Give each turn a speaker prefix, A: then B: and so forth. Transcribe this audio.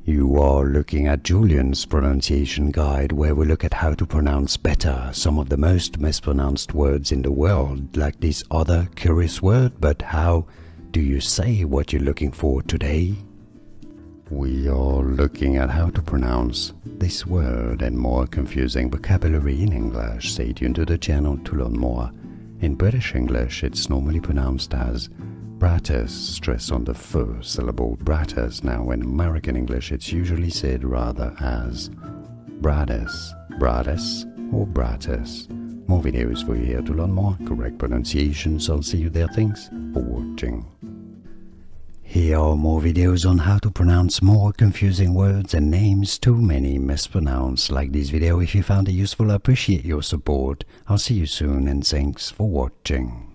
A: You are looking at Julian's pronunciation guide, where we look at how to pronounce better some of the most mispronounced words in the world, like this other curious word. But how do you say what you're looking for today? We are looking at how to pronounce this word and more confusing vocabulary in English. Stay tuned to the channel to learn more. In British English, it's normally pronounced as Brattice, stress on the first syllable Brattice. Now in American English, it's usually said rather as Brattice, Brattice or Brattice. More videos for you here to learn more correct pronunciations. I'll see you there. Thanks for watching. Here are more videos on how to pronounce more confusing words and names too many mispronounced. Like this video if you found it useful. I appreciate your support. I'll see you soon and thanks for watching.